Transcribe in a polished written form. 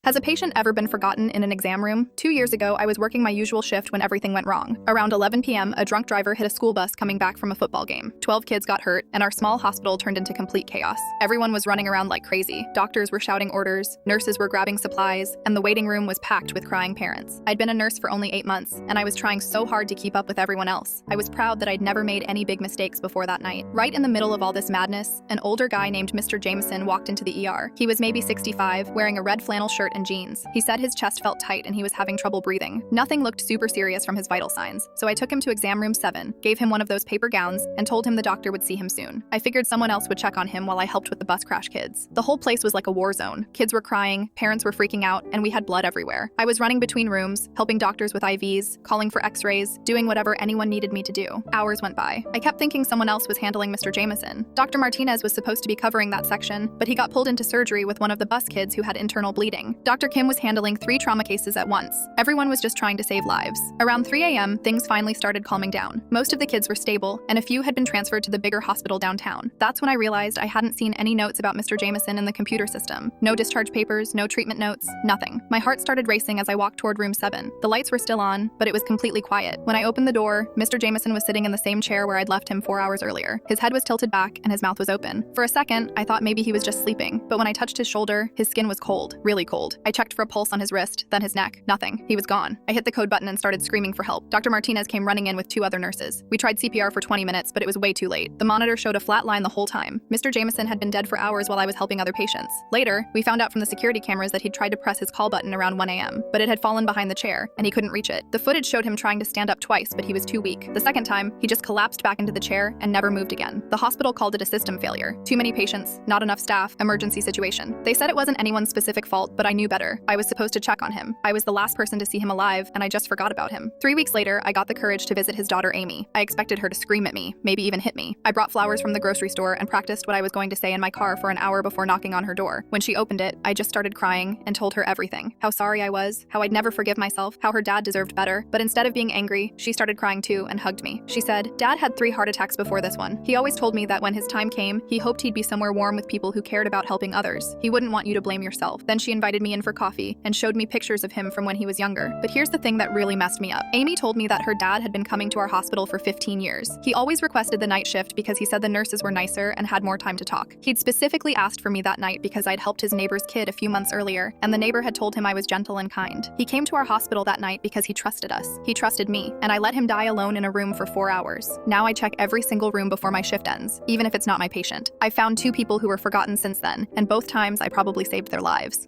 Has a patient ever been forgotten in an exam room? 2 years ago, I was working my usual shift when everything went wrong. Around 11 p.m., a drunk driver hit a school bus coming back from a football game. 12 kids got hurt, and our small hospital turned into complete chaos. Everyone was running around like crazy. Doctors were shouting orders, nurses were grabbing supplies, and the waiting room was packed with crying parents. I'd been a nurse for only 8 months, and I was trying so hard to keep up with everyone else. I was proud that I'd never made any big mistakes before that night. Right in the middle of all this madness, an older guy named Mr. Jameson walked into the ER. He was maybe 65, wearing a red flannel shirt and jeans. He said his chest felt tight and he was having trouble breathing. Nothing looked super serious from his vital signs, so I took him to exam room 7, gave him one of those paper gowns, and told him the doctor would see him soon. I figured someone else would check on him while I helped with the bus crash kids. The whole place was like a war zone. Kids were crying, parents were freaking out, and we had blood everywhere. I was running between rooms, helping doctors with IVs, calling for x-rays, doing whatever anyone needed me to do. Hours went by. I kept thinking someone else was handling Mr. Jameson. Dr. Martinez was supposed to be covering that section, but he got pulled into surgery with one of the bus kids who had internal bleeding. Dr. Kim was handling 3 trauma cases at once. Everyone was just trying to save lives. Around 3 a.m., things finally started calming down. Most of the kids were stable, and a few had been transferred to the bigger hospital downtown. That's when I realized I hadn't seen any notes about Mr. Jameson in the computer system. No discharge papers, no treatment notes, nothing. My heart started racing as I walked toward room 7. The lights were still on, but it was completely quiet. When I opened the door, Mr. Jameson was sitting in the same chair where I'd left him 4 hours earlier. His head was tilted back, and his mouth was open. For a second, I thought maybe he was just sleeping, but when I touched his shoulder, his skin was cold, really cold. I checked for a pulse on his wrist, then his neck. Nothing. He was gone. I hit the code button and started screaming for help. Dr. Martinez came running in with 2 other nurses. We tried CPR for 20 minutes, but it was way too late. The monitor showed a flat line the whole time. Mr. Jameson had been dead for hours while I was helping other patients. Later, we found out from the security cameras that he'd tried to press his call button around 1 a.m., but it had fallen behind the chair, and he couldn't reach it. The footage showed him trying to stand up twice, but he was too weak. The second time, he just collapsed back into the chair and never moved again. The hospital called it a system failure. Too many patients, not enough staff, emergency situation. They said it wasn't anyone's specific fault, but I knew better. I was supposed to check on him. I was the last person to see him alive, and I just forgot about him. 3 weeks later, I got the courage to visit his daughter Amy. I expected her to scream at me, maybe even hit me. I brought flowers from the grocery store and practiced what I was going to say in my car for an hour before knocking on her door. When she opened it, I just started crying and told her everything. How sorry I was, how I'd never forgive myself, how her dad deserved better. But instead of being angry, she started crying too and hugged me. She said, "Dad had 3 heart attacks before this one. He always told me that when his time came, he hoped he'd be somewhere warm with people who cared about helping others. He wouldn't want you to blame yourself." Then she invited me in for coffee and showed me pictures of him from when he was younger. But here's the thing that really messed me up. Amy told me that her dad had been coming to our hospital for 15 years. He always requested the night shift because he said the nurses were nicer and had more time to talk. He'd specifically asked for me that night because I'd helped his neighbor's kid a few months earlier, and the neighbor had told him I was gentle and kind. He came to our hospital that night because he trusted us. He trusted me, and I let him die alone in a room for 4 hours. Now I check every single room before my shift ends, even if it's not my patient. I found 2 people who were forgotten since then, and both times I probably saved their lives.